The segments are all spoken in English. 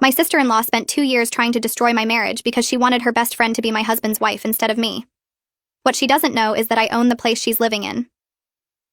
My sister-in-law spent 2 years trying to destroy my marriage because she wanted her best friend to be my husband's wife instead of me. What she doesn't know is that I own the place she's living in.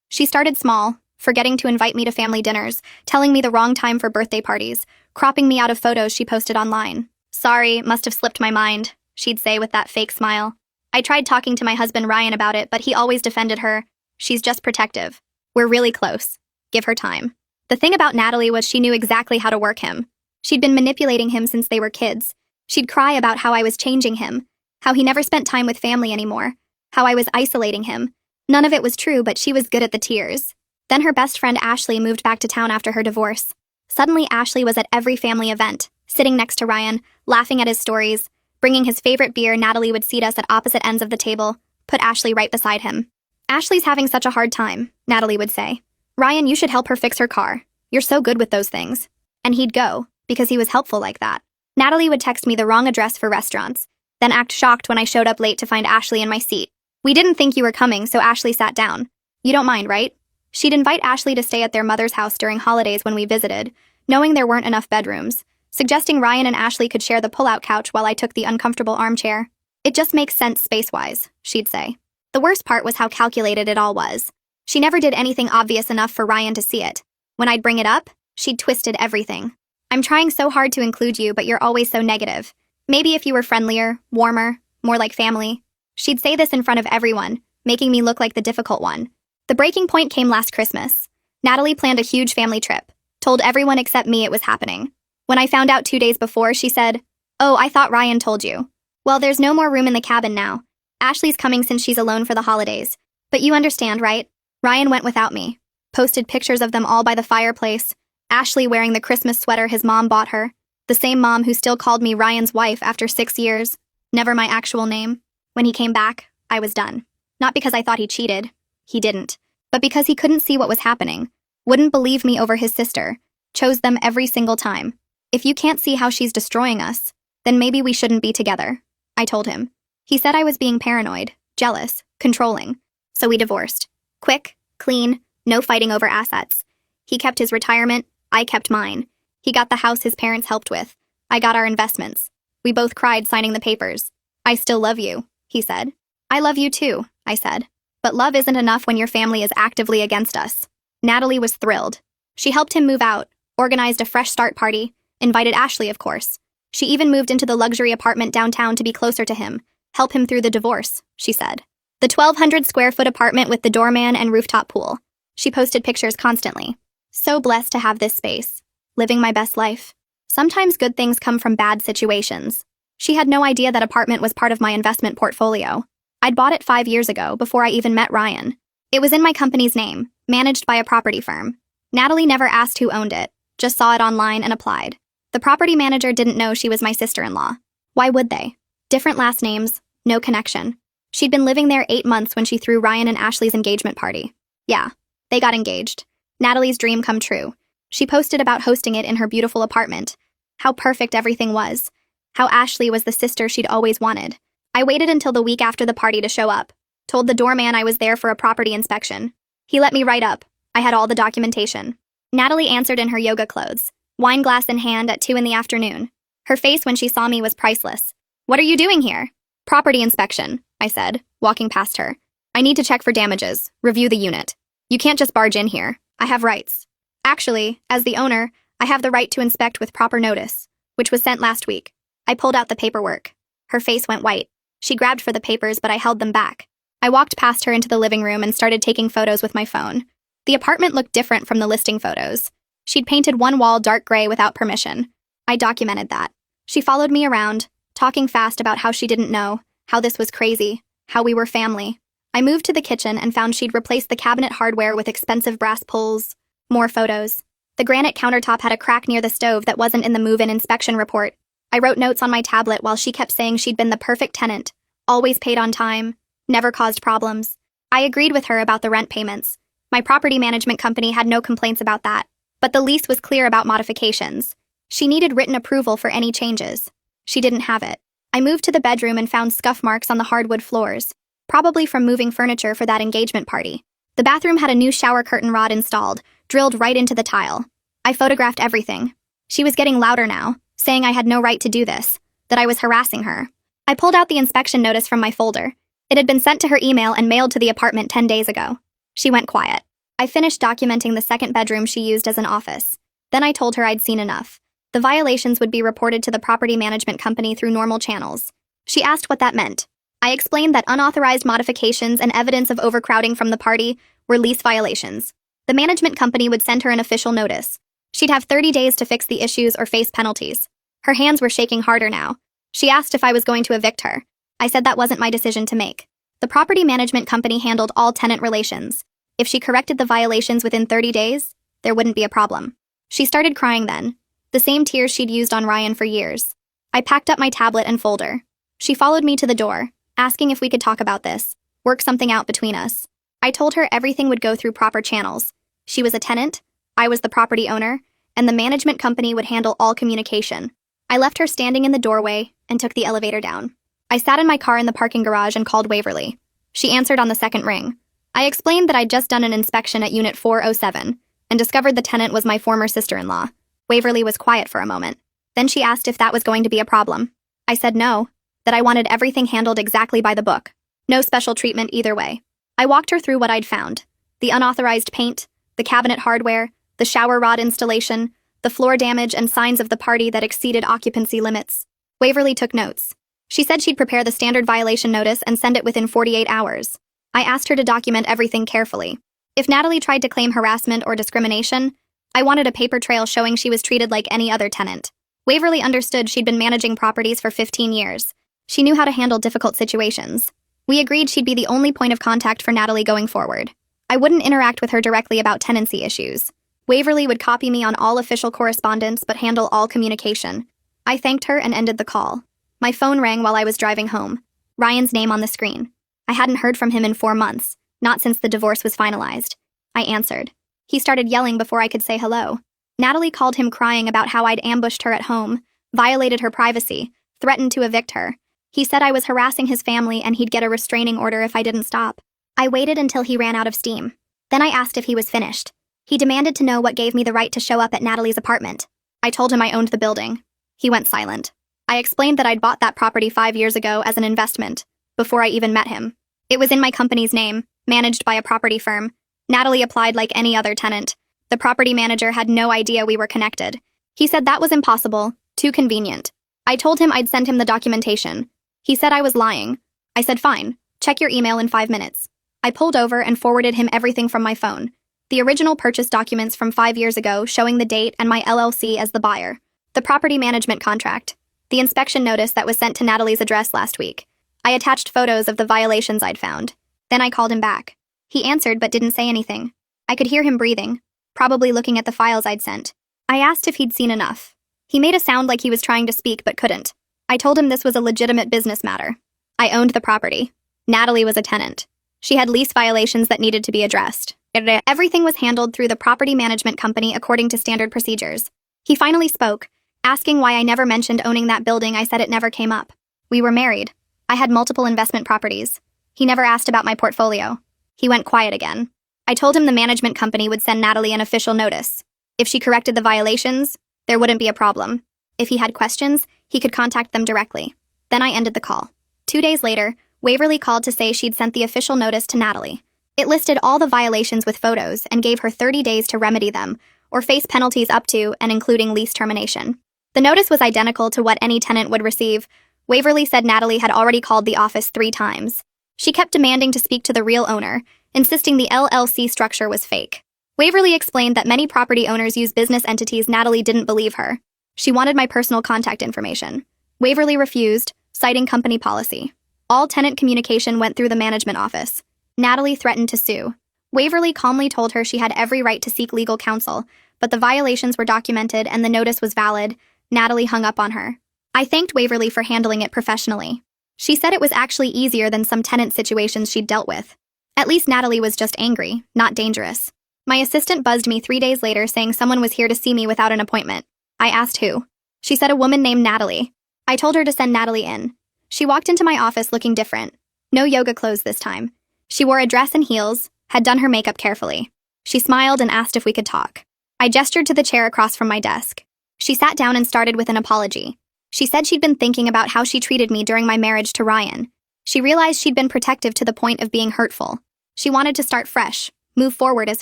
She started small, forgetting to invite me to family dinners, telling me the wrong time for birthday parties, cropping me out of photos she posted online. "Sorry, must have slipped my mind," she'd say with that fake smile. I tried talking to my husband Ryan about it, but he always defended her. "She's just protective. We're really close. Give her time." The thing about Natalie was she knew exactly how to work him. She'd been manipulating him since they were kids. She'd cry about how I was changing him, how he never spent time with family anymore, how I was isolating him. None of it was true, but she was good at the tears. Then her best friend Ashley moved back to town after her divorce. Suddenly Ashley was at every family event, sitting next to Ryan, laughing at his stories. Bringing his favorite beer, Natalie would seat us at opposite ends of the table, put Ashley right beside him. "Ashley's having such a hard time," Natalie would say. "Ryan, you should help her fix her car. You're so good with those things." And he'd go, because he was helpful like that. Natalie would text me the wrong address for restaurants, then act shocked when I showed up late to find Ashley in my seat. "We didn't think you were coming, so Ashley sat down. You don't mind, right?" She'd invite Ashley to stay at their mother's house during holidays when we visited, knowing there weren't enough bedrooms, suggesting Ryan and Ashley could share the pull-out couch while I took the uncomfortable armchair. "It just makes sense space-wise," she'd say. The worst part was how calculated it all was. She never did anything obvious enough for Ryan to see it. When I'd bring it up, she'd twisted everything. "I'm trying so hard to include you, but you're always so negative. Maybe if you were friendlier, warmer, more like family." She'd say this in front of everyone, making me look like the difficult one. The breaking point came last Christmas. Natalie planned a huge family trip, told everyone except me it was happening. When I found out 2 days before, she said, "Oh, I thought Ryan told you. Well, there's no more room in the cabin now. Ashley's coming since she's alone for the holidays. But you understand, right? Ryan went without me." Posted pictures of them all by the fireplace, Ashley wearing the Christmas sweater his mom bought her, the same mom who still called me Ryan's wife after 6 years, never my actual name. When he came back, I was done. Not because I thought he cheated. He didn't. But because he couldn't see what was happening, wouldn't believe me over his sister, chose them every single time. "If you can't see how she's destroying us, then maybe we shouldn't be together," I told him. He said I was being paranoid, jealous, controlling. So we divorced. Quick, clean, no fighting over assets. He kept his retirement, I kept mine. He got the house his parents helped with. I got our investments. We both cried signing the papers. "I still love you," he said. "I love you too," I said. "But love isn't enough when your family is actively against us." Natalie was thrilled. She helped him move out, organized a fresh start party, invited Ashley, of course. She even moved into the luxury apartment downtown to be closer to him, help him through the divorce, she said. The 1,200-square-foot apartment with the doorman and rooftop pool. She posted pictures constantly. "So blessed to have this space. Living my best life." Sometimes good things come from bad situations. She had no idea that apartment was part of my investment portfolio. I'd bought it 5 years ago, before I even met Ryan. It was in my company's name, managed by a property firm. Natalie never asked who owned it, just saw it online and applied. The property manager didn't know she was my sister-in-law. Why would they? Different last names, no connection. She'd been living there 8 months when she threw Ryan and Ashley's engagement party. Yeah, they got engaged. Natalie's dream come true. She posted about hosting it in her beautiful apartment. How perfect everything was. How Ashley was the sister she'd always wanted. I waited until the week after the party to show up. Told the doorman I was there for a property inspection. He let me right up. I had all the documentation. Natalie answered in her yoga clothes, wine glass in hand at 2 in the afternoon. Her face when she saw me was priceless. "What are you doing here?" "Property inspection," I said, walking past her. "I need to check for damages, review the unit. You can't just barge in here. I have rights. Actually, as the owner, I have the right to inspect with proper notice, which was sent last week." I pulled out the paperwork. Her face went white. She grabbed for the papers, but I held them back. I walked past her into the living room and started taking photos with my phone. The apartment looked different from the listing photos. She'd painted one wall dark gray without permission. I documented that. She followed me around, talking fast about how she didn't know, how this was crazy, how we were family. I moved to the kitchen and found she'd replaced the cabinet hardware with expensive brass pulls. More photos. The granite countertop had a crack near the stove that wasn't in the move-in inspection report. I wrote notes on my tablet while she kept saying she'd been the perfect tenant, always paid on time, never caused problems. I agreed with her about the rent payments. My property management company had no complaints about that, but the lease was clear about modifications. She needed written approval for any changes. She didn't have it. I moved to the bedroom and found scuff marks on the hardwood floors, probably from moving furniture for that engagement party. The bathroom had a new shower curtain rod installed, drilled right into the tile. I photographed everything. She was getting louder now, saying I had no right to do this, that I was harassing her. I pulled out the inspection notice from my folder. It had been sent to her email and mailed to the apartment 10 days ago. She went quiet. I finished documenting the second bedroom she used as an office. Then I told her I'd seen enough. The violations would be reported to the property management company through normal channels. She asked what that meant. I explained that unauthorized modifications and evidence of overcrowding from the party were lease violations. The management company would send her an official notice. She'd have 30 days to fix the issues or face penalties. Her hands were shaking harder now. She asked if I was going to evict her. I said that wasn't my decision to make. The property management company handled all tenant relations. If she corrected the violations within 30 days, there wouldn't be a problem. She started crying then, the same tears she'd used on Ryan for years. I packed up my tablet and folder. She followed me to the door, asking if we could talk about this, work something out between us. I told her everything would go through proper channels. She was a tenant, I was the property owner, and the management company would handle all communication. I left her standing in the doorway and took the elevator down. I sat in my car in the parking garage and called Waverly. She answered on the second ring. I explained that I'd just done an inspection at Unit 407 and discovered the tenant was my former sister-in-law. Waverly was quiet for a moment. Then she asked if that was going to be a problem. I said no, that I wanted everything handled exactly by the book. No special treatment either way. I walked her through what I'd found. The unauthorized paint, the cabinet hardware, the shower rod installation, the floor damage and signs of the party that exceeded occupancy limits. Waverly took notes. She said she'd prepare the standard violation notice and send it within 48 hours. I asked her to document everything carefully. If Natalie tried to claim harassment or discrimination, I wanted a paper trail showing she was treated like any other tenant. Waverly understood she'd been managing properties for 15 years. She knew how to handle difficult situations. We agreed she'd be the only point of contact for Natalie going forward. I wouldn't interact with her directly about tenancy issues. Waverly would copy me on all official correspondence but handle all communication. I thanked her and ended the call. My phone rang while I was driving home. Ryan's name on the screen. I hadn't heard from him in 4 months, not since the divorce was finalized. I answered. He started yelling before I could say hello. Natalie called him crying about how I'd ambushed her at home, violated her privacy, threatened to evict her. He said I was harassing his family and he'd get a restraining order if I didn't stop. I waited until he ran out of steam. Then I asked if he was finished. He demanded to know what gave me the right to show up at Natalie's apartment. I told him I owned the building. He went silent. I explained that I'd bought that property 5 years ago as an investment, before I even met him. It was in my company's name, managed by a property firm. Natalie applied like any other tenant. The property manager had no idea we were connected. He said that was impossible, too convenient. I told him I'd send him the documentation. He said I was lying. I said fine, check your email in 5 minutes. I pulled over and forwarded him everything from my phone. The original purchase documents from 5 years ago showing the date and my LLC as the buyer. The property management contract. The inspection notice that was sent to Natalie's address last week. I attached photos of the violations I'd found. Then I called him back. He answered but didn't say anything. I could hear him breathing, probably looking at the files I'd sent. I asked if he'd seen enough. He made a sound like he was trying to speak but couldn't. I told him this was a legitimate business matter. I owned the property. Natalie was a tenant. She had lease violations that needed to be addressed. Everything was handled through the property management company according to standard procedures. He finally spoke, asking why I never mentioned owning that building. I said it never came up. We were married. I had multiple investment properties. He never asked about my portfolio. He went quiet again. I told him the management company would send Natalie an official notice. If she corrected the violations, there wouldn't be a problem. If he had questions, he could contact them directly. Then I ended the call. 2 days later, Waverly called to say she'd sent the official notice to Natalie. It listed all the violations with photos and gave her 30 days to remedy them, or face penalties up to and including lease termination. The notice was identical to what any tenant would receive. Waverly said Natalie had already called the office 3 times. She kept demanding to speak to the real owner, insisting the LLC structure was fake. Waverly explained that many property owners use business entities. Natalie didn't believe her. She wanted my personal contact information. Waverly refused, citing company policy. All tenant communication went through the management office. Natalie threatened to sue. Waverly calmly told her she had every right to seek legal counsel, but the violations were documented and the notice was valid. Natalie hung up on her. I thanked Waverly for handling it professionally. She said it was actually easier than some tenant situations she'd dealt with. At least Natalie was just angry, not dangerous. My assistant buzzed me 3 days later saying someone was here to see me without an appointment. I asked who. She said a woman named Natalie. I told her to send Natalie in. She walked into my office looking different. No yoga clothes this time. She wore a dress and heels, had done her makeup carefully. She smiled and asked if we could talk. I gestured to the chair across from my desk. She sat down and started with an apology. She said she'd been thinking about how she treated me during my marriage to Ryan. She realized she'd been protective to the point of being hurtful. She wanted to start fresh, move forward as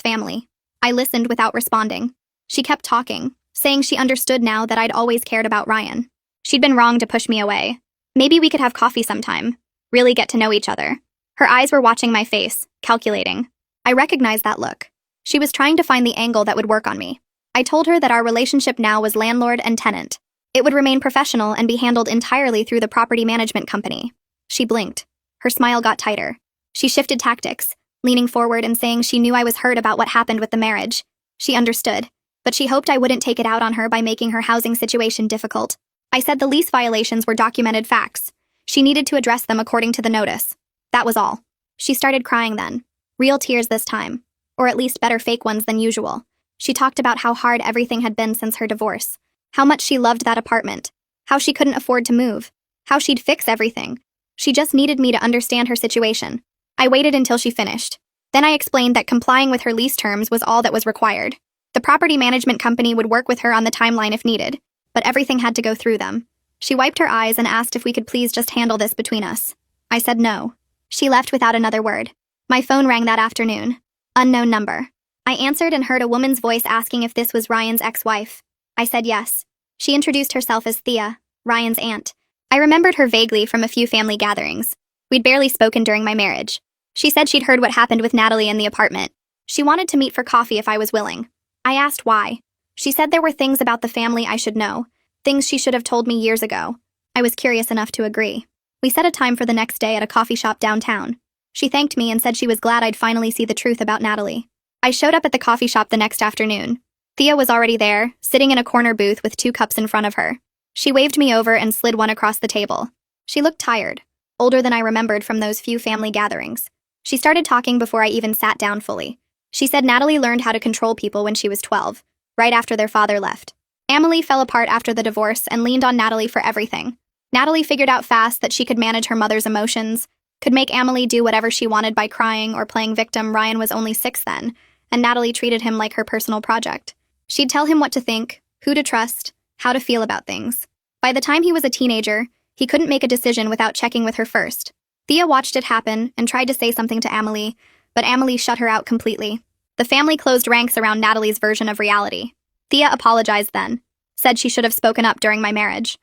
family. I listened without responding. She kept talking, saying she understood now that I'd always cared about Ryan. She'd been wrong to push me away. Maybe we could have coffee sometime, really get to know each other. Her eyes were watching my face, calculating. I recognized that look. She was trying to find the angle that would work on me. I told her that our relationship now was landlord and tenant. It would remain professional and be handled entirely through the property management company. She blinked. Her smile got tighter. She shifted tactics, leaning forward and saying she knew I was hurt about what happened with the marriage. She understood, but she hoped I wouldn't take it out on her by making her housing situation difficult. I said the lease violations were documented facts. She needed to address them according to the notice. That was all. She started crying then. Real tears this time. Or at least better fake ones than usual. She talked about how hard everything had been since her divorce. How much she loved that apartment. How she couldn't afford to move. How she'd fix everything. She just needed me to understand her situation. I waited until she finished. Then I explained that complying with her lease terms was all that was required. The property management company would work with her on the timeline if needed, but everything had to go through them. She wiped her eyes and asked if we could please just handle this between us. I said no. She left without another word. My phone rang that afternoon. Unknown number. I answered and heard a woman's voice asking if this was Ryan's ex-wife. I said yes. She introduced herself as Thea, Ryan's aunt. I remembered her vaguely from a few family gatherings. We'd barely spoken during my marriage. She said she'd heard what happened with Natalie in the apartment. She wanted to meet for coffee if I was willing. I asked why. She said there were things about the family I should know, things she should have told me years ago. I was curious enough to agree. We set a time for the next day at a coffee shop downtown. She thanked me and said she was glad I'd finally see the truth about Natalie. I showed up at the coffee shop the next afternoon. Thea was already there, sitting in a corner booth with 2 cups in front of her. She waved me over and slid one across the table. She looked tired, older than I remembered from those few family gatherings. She started talking before I even sat down fully. She said Natalie learned how to control people when she was 12, right after their father left. Emily fell apart after the divorce and leaned on Natalie for everything. Natalie figured out fast that she could manage her mother's emotions, could make Emily do whatever she wanted by crying or playing victim. Ryan was only 6 then, and Natalie treated him like her personal project. She'd tell him what to think, who to trust, how to feel about things. By the time he was a teenager, he couldn't make a decision without checking with her first. Thea watched it happen and tried to say something to Emily, but Emily shut her out completely. The family closed ranks around Natalie's version of reality. Thea apologized then, said she should have spoken up during my marriage.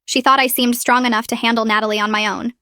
She thought I seemed strong enough to handle Natalie on my own.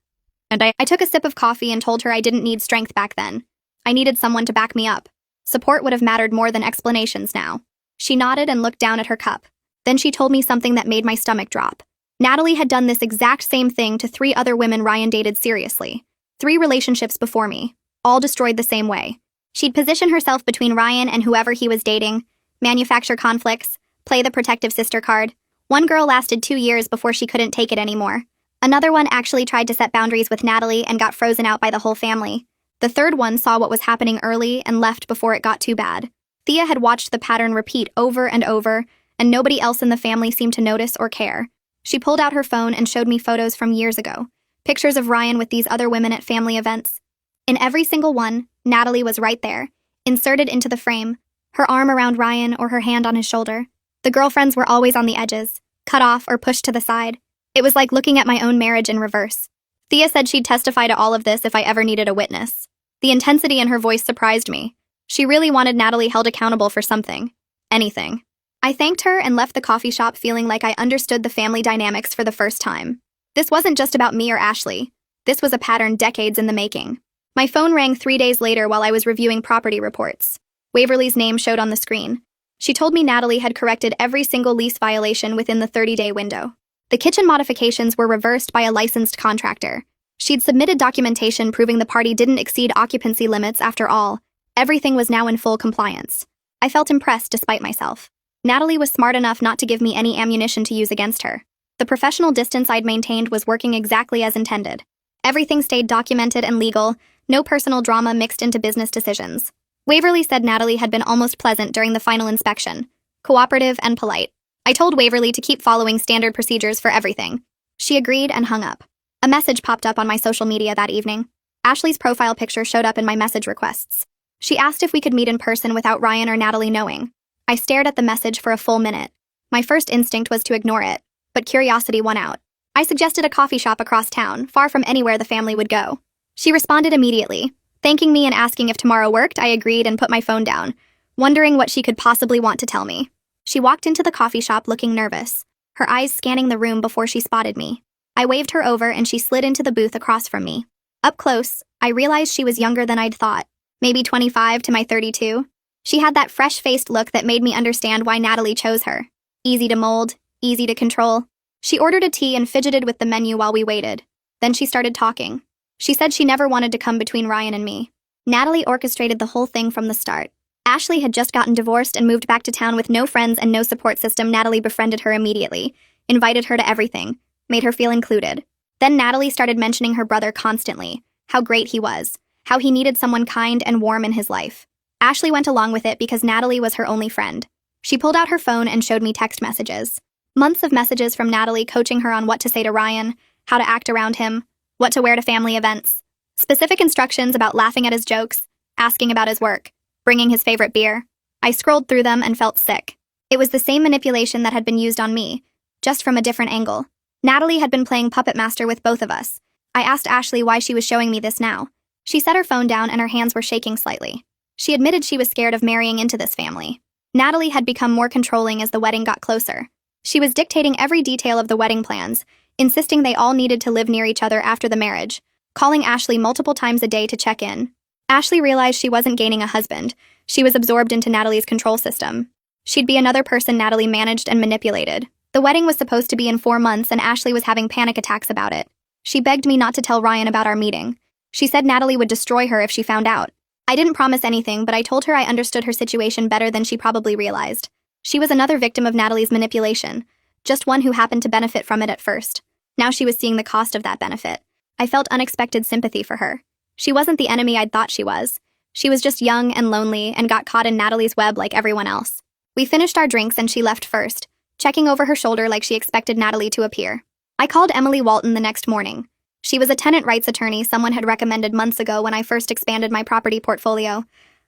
And I took a sip of coffee and told her I didn't need strength back then. I needed someone to back me up. Support would have mattered more than explanations now. She nodded and looked down at her cup. Then she told me something that made my stomach drop. Natalie had done this exact same thing to 3 other women Ryan dated seriously. 3 relationships before me, all destroyed the same way. She'd position herself between Ryan and whoever he was dating, manufacture conflicts, play the protective sister card. One girl lasted 2 years before she couldn't take it anymore. Another one actually tried to set boundaries with Natalie and got frozen out by the whole family. The third one saw what was happening early and left before it got too bad. Thea had watched the pattern repeat over and over, and nobody else in the family seemed to notice or care. She pulled out her phone and showed me photos from years ago, pictures of Ryan with these other women at family events. In every single one, Natalie was right there, inserted into the frame, her arm around Ryan or her hand on his shoulder. The girlfriends were always on the edges, cut off or pushed to the side. It was like looking at my own marriage in reverse. Thea said she'd testify to all of this if I ever needed a witness. The intensity in her voice surprised me. She really wanted Natalie held accountable for something. Anything. I thanked her and left the coffee shop feeling like I understood the family dynamics for the first time. This wasn't just about me or Ashley. This was a pattern decades in the making. My phone rang 3 days later while I was reviewing property reports. Waverly's name showed on the screen. She told me Natalie had corrected every single lease violation within the 30-day window. The kitchen modifications were reversed by a licensed contractor. She'd submitted documentation proving the party didn't exceed occupancy limits after all. Everything was now in full compliance. I felt impressed despite myself. Natalie was smart enough not to give me any ammunition to use against her. The professional distance I'd maintained was working exactly as intended. Everything stayed documented and legal, no personal drama mixed into business decisions. Waverly said Natalie had been almost pleasant during the final inspection, cooperative and polite. I told Waverly to keep following standard procedures for everything. She agreed and hung up. A message popped up on my social media that evening. Ashley's profile picture showed up in my message requests. She asked if we could meet in person without Ryan or Natalie knowing. I stared at the message for a full minute. My first instinct was to ignore it, but curiosity won out. I suggested a coffee shop across town, far from anywhere the family would go. She responded immediately. Thanking me and asking if tomorrow worked, I agreed and put my phone down, wondering what she could possibly want to tell me. She walked into the coffee shop looking nervous, her eyes scanning the room before she spotted me. I waved her over and she slid into the booth across from me. Up close, I realized she was younger than I'd thought, maybe 25 to my 32. She had that fresh-faced look that made me understand why Natalie chose her. Easy to mold, easy to control. She ordered a tea and fidgeted with the menu while we waited. Then she started talking. She said she never wanted to come between Ryan and me. Natalie orchestrated the whole thing from the start. Ashley had just gotten divorced and moved back to town with no friends and no support system. Natalie befriended her immediately, invited her to everything, made her feel included. Then Natalie started mentioning her brother constantly, how great he was, how he needed someone kind and warm in his life. Ashley went along with it because Natalie was her only friend. She pulled out her phone and showed me text messages. Months of messages from Natalie coaching her on what to say to Ryan, how to act around him, what to wear to family events. Specific instructions about laughing at his jokes, asking about his work, bringing his favorite beer. I scrolled through them and felt sick. It was the same manipulation that had been used on me, just from a different angle. Natalie had been playing puppet master with both of us. I asked Ashley why she was showing me this now. She set her phone down and her hands were shaking slightly. She admitted she was scared of marrying into this family. Natalie had become more controlling as the wedding got closer. She was dictating every detail of the wedding plans, insisting they all needed to live near each other after the marriage, calling Ashley multiple times a day to check in. Ashley realized she wasn't gaining a husband. She was absorbed into Natalie's control system. She'd be another person Natalie managed and manipulated. The wedding was supposed to be in 4 months and Ashley was having panic attacks about it. She begged me not to tell Ryan about our meeting. She said Natalie would destroy her if she found out. I didn't promise anything, but I told her I understood her situation better than she probably realized. She was another victim of Natalie's manipulation, just one who happened to benefit from it at first. Now she was seeing the cost of that benefit. I felt unexpected sympathy for her. She wasn't the enemy I'd thought she was. She was just young and lonely and got caught in Natalie's web like everyone else. We finished our drinks and she left first, checking over her shoulder like she expected Natalie to appear. I called Emily Walton the next morning. She was a tenant rights attorney someone had recommended months ago when I first expanded my property portfolio.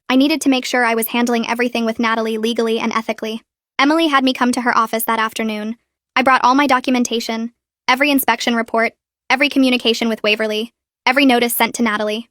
I needed to make sure I was handling everything with Natalie legally and ethically. Emily had me come to her office that afternoon. I brought all my documentation, every inspection report, every communication with Waverly, every notice sent to Natalie.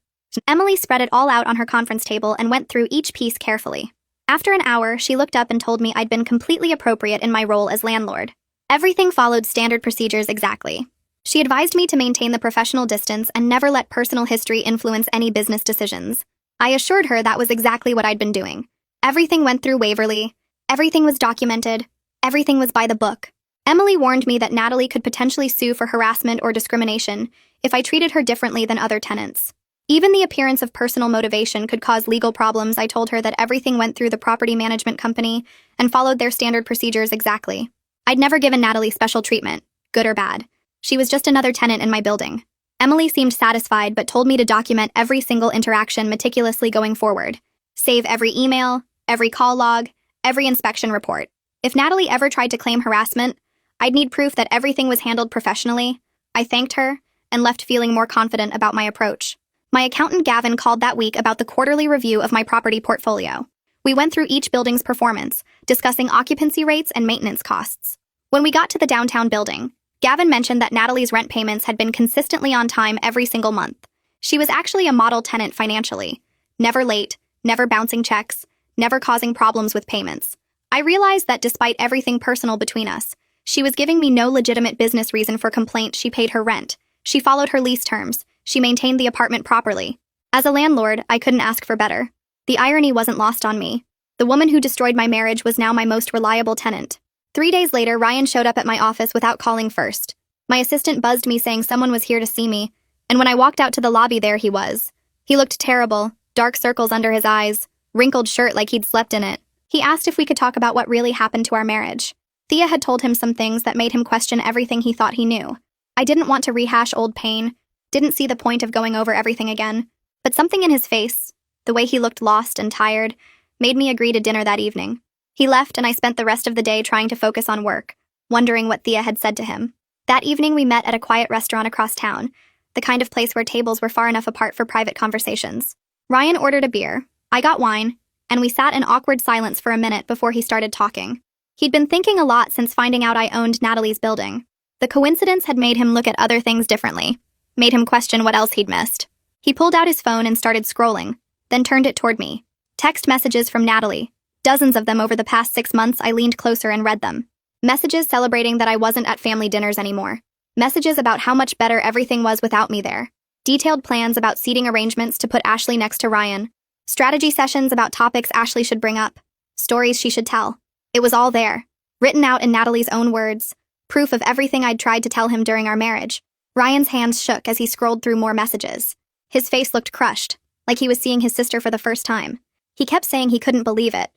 Emily spread it all out on her conference table and went through each piece carefully. After an hour, she looked up and told me I'd been completely appropriate in my role as landlord. Everything followed standard procedures exactly. She advised me to maintain the professional distance and never let personal history influence any business decisions. I assured her that was exactly what I'd been doing. Everything went through Waverly. Everything was documented. Everything was by the book. Emily warned me that Natalie could potentially sue for harassment or discrimination if I treated her differently than other tenants. Even the appearance of personal motivation could cause legal problems. I told her that everything went through the property management company and followed their standard procedures exactly. I'd never given Natalie special treatment, good or bad. She was just another tenant in my building. Emily seemed satisfied but told me to document every single interaction meticulously going forward. Save every email, every call log, every inspection report. If Natalie ever tried to claim harassment, I'd need proof that everything was handled professionally. I thanked her and left feeling more confident about my approach. My accountant Gavin called that week about the quarterly review of my property portfolio. We went through each building's performance, discussing occupancy rates and maintenance costs. When we got to the downtown building, Gavin mentioned that Natalie's rent payments had been consistently on time every single month. She was actually a model tenant financially. Never late, never bouncing checks, never causing problems with payments. I realized that despite everything personal between us, she was giving me no legitimate business reason for complaint. She paid her rent. She followed her lease terms. She maintained the apartment properly. As a landlord, I couldn't ask for better. The irony wasn't lost on me. The woman who destroyed my marriage was now my most reliable tenant. 3 days later, Ryan showed up at my office without calling first. My assistant buzzed me saying someone was here to see me, and when I walked out to the lobby, there he was. He looked terrible, dark circles under his eyes, wrinkled shirt like he'd slept in it. He asked if we could talk about what really happened to our marriage. Thea had told him some things that made him question everything he thought he knew. I didn't want to rehash old pain, didn't see the point of going over everything again, but something in his face, the way he looked lost and tired, made me agree to dinner that evening. He left and I spent the rest of the day trying to focus on work, wondering what Thea had said to him. That evening we met at a quiet restaurant across town, the kind of place where tables were far enough apart for private conversations. Ryan ordered a beer, I got wine, and we sat in awkward silence for a minute before he started talking. He'd been thinking a lot since finding out I owned Natalie's building. The coincidence had made him look at other things differently, made him question what else he'd missed. He pulled out his phone and started scrolling, then turned it toward me. Text messages from Natalie. Dozens of them over the past 6 months. I leaned closer and read them. Messages celebrating that I wasn't at family dinners anymore. Messages about how much better everything was without me there. Detailed plans about seating arrangements to put Ashley next to Ryan. Strategy sessions about topics Ashley should bring up. Stories she should tell. It was all there, written out in Natalie's own words. Proof of everything I'd tried to tell him during our marriage. Ryan's hands shook as he scrolled through more messages. His face looked crushed, like he was seeing his sister for the first time. He kept saying he couldn't believe it.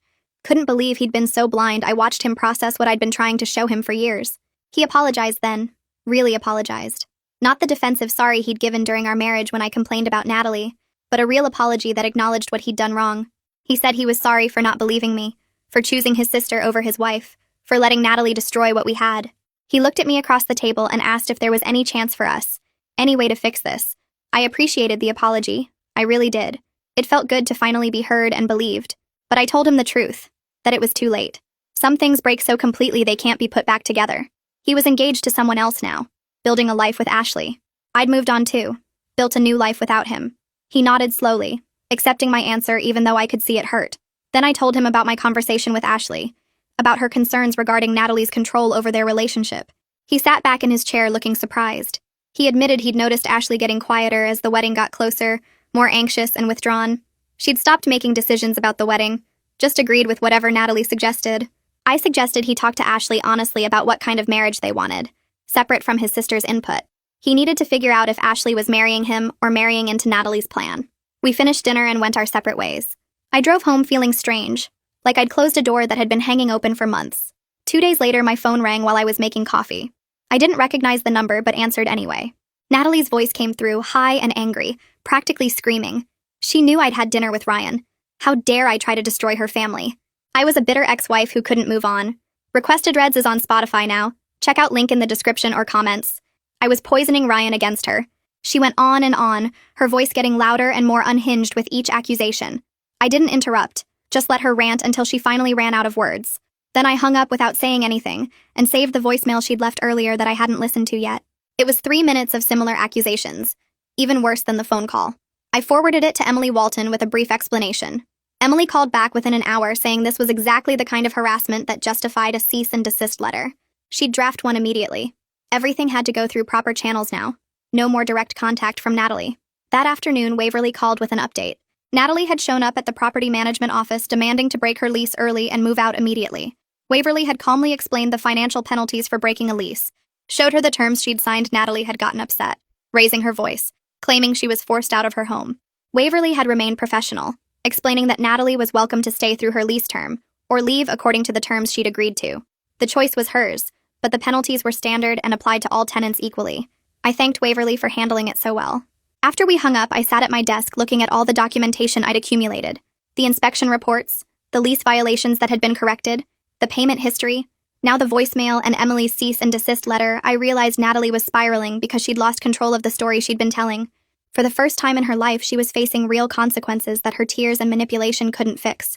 Couldn't believe he'd been so blind. I watched him process what I'd been trying to show him for years. He apologized then. Really apologized. Not the defensive sorry he'd given during our marriage when I complained about Natalie, but a real apology that acknowledged what he'd done wrong. He said he was sorry for not believing me, for choosing his sister over his wife, for letting Natalie destroy what we had. He looked at me across the table and asked if there was any chance for us, any way to fix this. I appreciated the apology. I really did. It felt good to finally be heard and believed. But I told him the truth, that it was too late. Some things break so completely they can't be put back together. He was engaged to someone else now, building a life with Ashley. I'd moved on too, built a new life without him. He nodded slowly, accepting my answer even though I could see it hurt. Then I told him about my conversation with Ashley, about her concerns regarding Natalie's control over their relationship. He sat back in his chair looking surprised. He admitted he'd noticed Ashley getting quieter as the wedding got closer, more anxious and withdrawn. She'd stopped making decisions about the wedding, just agreed with whatever Natalie suggested. I suggested he talk to Ashley honestly about what kind of marriage they wanted, separate from his sister's input. He needed to figure out if Ashley was marrying him or marrying into Natalie's plan. We finished dinner and went our separate ways. I drove home feeling strange, like I'd closed a door that had been hanging open for months. 2 days later, my phone rang while I was making coffee. I didn't recognize the number but answered anyway. Natalie's voice came through, high and angry, practically screaming. She knew I'd had dinner with Ryan. How dare I try to destroy her family? I was a bitter ex-wife who couldn't move on. Requested Reds is on Spotify now. Check out link in the description or comments. I was poisoning Ryan against her. She went on, her voice getting louder and more unhinged with each accusation. I didn't interrupt, just let her rant until she finally ran out of words. Then I hung up without saying anything and saved the voicemail she'd left earlier that I hadn't listened to yet. It was 3 minutes of similar accusations, even worse than the phone call. I forwarded it to Emily Walton with a brief explanation. Emily called back within an hour saying this was exactly the kind of harassment that justified a cease and desist letter. She'd draft one immediately. Everything had to go through proper channels now. No more direct contact from Natalie. That afternoon, Waverly called with an update. Natalie had shown up at the property management office demanding to break her lease early and move out immediately. Waverly had calmly explained the financial penalties for breaking a lease, showed her the terms she'd signed. Natalie had gotten upset, raising her voice, claiming she was forced out of her home. Waverly had remained professional, explaining that Natalie was welcome to stay through her lease term, or leave according to the terms she'd agreed to. The choice was hers, but the penalties were standard and applied to all tenants equally. I thanked Waverly for handling it so well. After we hung up, I sat at my desk looking at all the documentation I'd accumulated. The inspection reports, the lease violations that had been corrected, the payment history, now the voicemail and Emily's cease and desist letter. I realized Natalie was spiraling because she'd lost control of the story she'd been telling. For the first time in her life, she was facing real consequences that her tears and manipulation couldn't fix.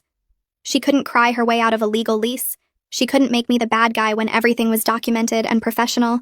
She couldn't cry her way out of a legal lease. She couldn't make me the bad guy when everything was documented and professional.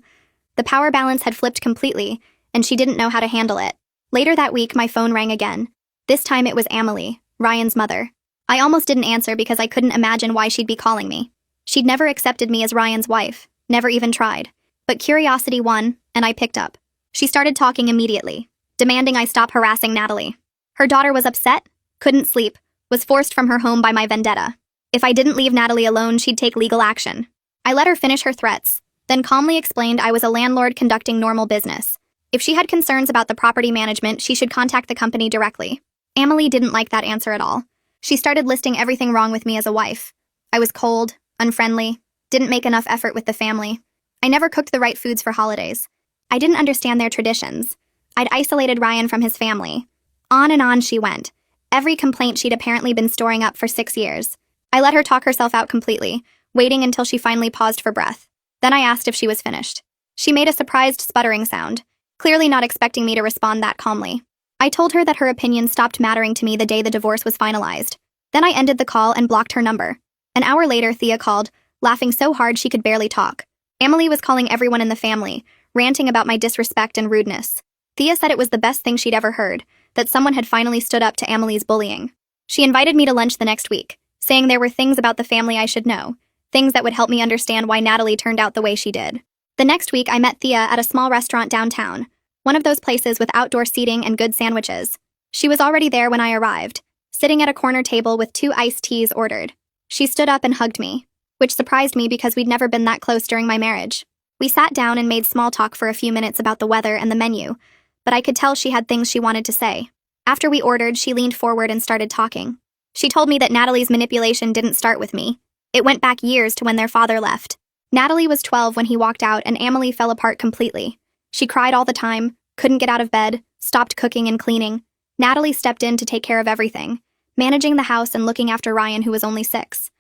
The power balance had flipped completely, and she didn't know how to handle it. Later that week, my phone rang again. This time it was Emily, Ryan's mother. I almost didn't answer because I couldn't imagine why she'd be calling me. She'd never accepted me as Ryan's wife, never even tried. But curiosity won, and I picked up. She started talking immediately, demanding I stop harassing Natalie. Her daughter was upset, couldn't sleep, was forced from her home by my vendetta. If I didn't leave Natalie alone, she'd take legal action. I let her finish her threats, then calmly explained I was a landlord conducting normal business. If she had concerns about the property management, she should contact the company directly. Emily didn't like that answer at all. She started listing everything wrong with me as a wife. I was cold, unfriendly, didn't make enough effort with the family. I never cooked the right foods for holidays. I didn't understand their traditions. I'd isolated Ryan from his family. On and on she went. Every complaint she'd apparently been storing up for 6 years. I let her talk herself out completely, waiting until she finally paused for breath. Then I asked if she was finished. She made a surprised sputtering sound, clearly not expecting me to respond that calmly. I told her that her opinion stopped mattering to me the day the divorce was finalized. Then I ended the call and blocked her number. An hour later, Thea called, laughing so hard she could barely talk. Emily was calling everyone in the family, ranting about my disrespect and rudeness. Thea said it was the best thing she'd ever heard, that someone had finally stood up to Emily's bullying. She invited me to lunch the next week, saying there were things about the family I should know, things that would help me understand why Natalie turned out the way she did. The next week, I met Thea at a small restaurant downtown, one of those places with outdoor seating and good sandwiches. She was already there when I arrived, sitting at a corner table with 2 iced teas ordered. She stood up and hugged me, which surprised me because we'd never been that close during my marriage. We sat down and made small talk for a few minutes about the weather and the menu, but I could tell she had things she wanted to say. After we ordered, she leaned forward and started talking. She told me that Natalie's manipulation didn't start with me. It went back years to when their father left. Natalie was 12 when he walked out and Emily fell apart completely. She cried all the time, couldn't get out of bed, stopped cooking and cleaning. Natalie stepped in to take care of everything, managing the house and looking after Ryan, who was only 6.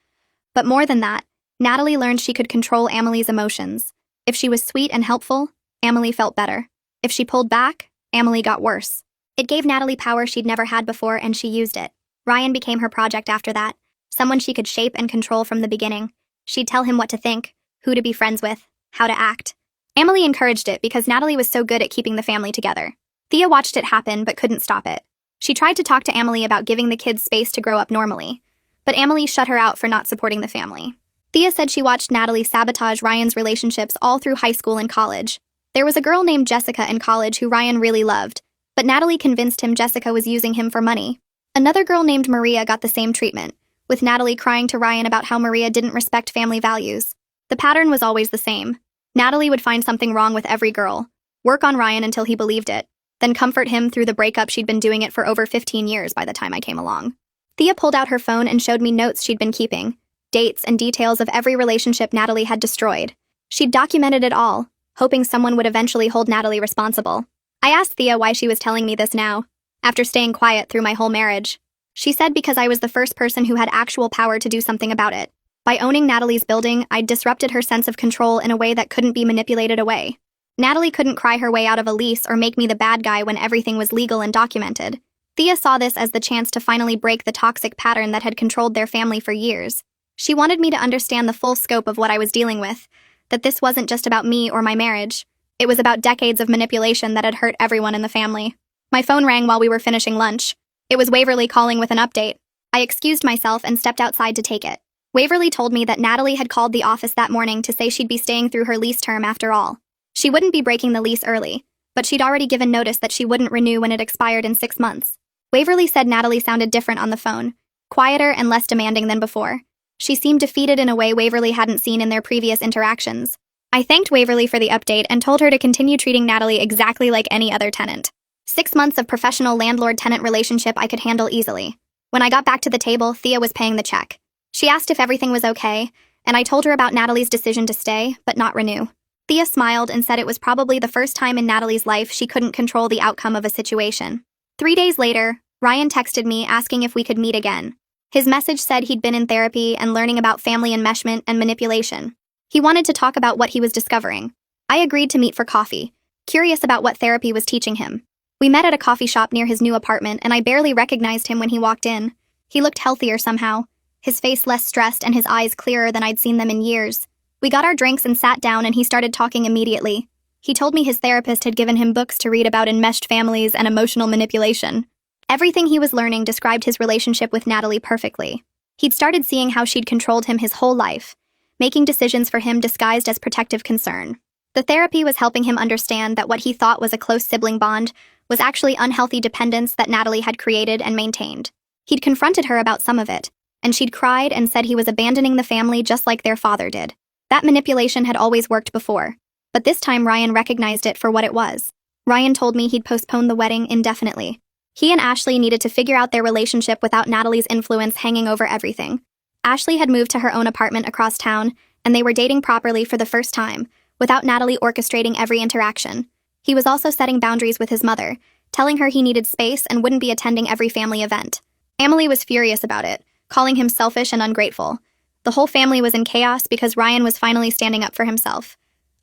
But more than that, Natalie learned she could control Emily's emotions. If she was sweet and helpful, Emily felt better. If she pulled back, Emily got worse. It gave Natalie power she'd never had before, and she used it. Ryan became her project after that, someone she could shape and control from the beginning. She'd tell him what to think, who to be friends with, how to act. Emily encouraged it because Natalie was so good at keeping the family together. Thea watched it happen but couldn't stop it. She tried to talk to Emily about giving the kids space to grow up normally, but Emily shut her out for not supporting the family. Thea said she watched Natalie sabotage Ryan's relationships all through high school and college. There was a girl named Jessica in college who Ryan really loved, but Natalie convinced him Jessica was using him for money. Another girl named Maria got the same treatment, with Natalie crying to Ryan about how Maria didn't respect family values. The pattern was always the same. Natalie would find something wrong with every girl, work on Ryan until he believed it, then comfort him through the breakup. She'd been doing it for over 15 years by the time I came along. Thea pulled out her phone and showed me notes she'd been keeping, dates and details of every relationship Natalie had destroyed. She'd documented it all, hoping someone would eventually hold Natalie responsible. I asked Thea why she was telling me this now, after staying quiet through my whole marriage. She said because I was the first person who had actual power to do something about it. By owning Natalie's building, I'd disrupted her sense of control in a way that couldn't be manipulated away. Natalie couldn't cry her way out of a lease or make me the bad guy when everything was legal and documented. Thea saw this as the chance to finally break the toxic pattern that had controlled their family for years. She wanted me to understand the full scope of what I was dealing with, that this wasn't just about me or my marriage. It was about decades of manipulation that had hurt everyone in the family. My phone rang while we were finishing lunch. It was Waverly calling with an update. I excused myself and stepped outside to take it. Waverly told me that Natalie had called the office that morning to say she'd be staying through her lease term after all. She wouldn't be breaking the lease early, but she'd already given notice that she wouldn't renew when it expired in 6 months. Waverly said Natalie sounded different on the phone, quieter and less demanding than before. She seemed defeated in a way Waverly hadn't seen in their previous interactions. I thanked Waverly for the update and told her to continue treating Natalie exactly like any other tenant. 6 months of professional landlord-tenant relationship I could handle easily. When I got back to the table, Thea was paying the check. She asked if everything was okay, and I told her about Natalie's decision to stay, but not renew. Thea smiled and said it was probably the first time in Natalie's life she couldn't control the outcome of a situation. 3 days later, Ryan texted me asking if we could meet again. His message said he'd been in therapy and learning about family enmeshment and manipulation. He wanted to talk about what he was discovering. I agreed to meet for coffee, curious about what therapy was teaching him. We met at a coffee shop near his new apartment, and I barely recognized him when he walked in. He looked healthier somehow, his face less stressed and his eyes clearer than I'd seen them in years. We got our drinks and sat down, and he started talking immediately. He told me his therapist had given him books to read about enmeshed families and emotional manipulation. Everything he was learning described his relationship with Natalie perfectly. He'd started seeing how she'd controlled him his whole life, making decisions for him disguised as protective concern. The therapy was helping him understand that what he thought was a close sibling bond was actually unhealthy dependence that Natalie had created and maintained. He'd confronted her about some of it, and she'd cried and said he was abandoning the family just like their father did. That manipulation had always worked before, but this time Ryan recognized it for what it was. Ryan told me he'd postponed the wedding indefinitely. He and Ashley needed to figure out their relationship without Natalie's influence hanging over everything. Ashley had moved to her own apartment across town, and they were dating properly for the first time, without Natalie orchestrating every interaction. He was also setting boundaries with his mother, telling her he needed space and wouldn't be attending every family event. Emily was furious about it, calling him selfish and ungrateful. The whole family was in chaos because Ryan was finally standing up for himself.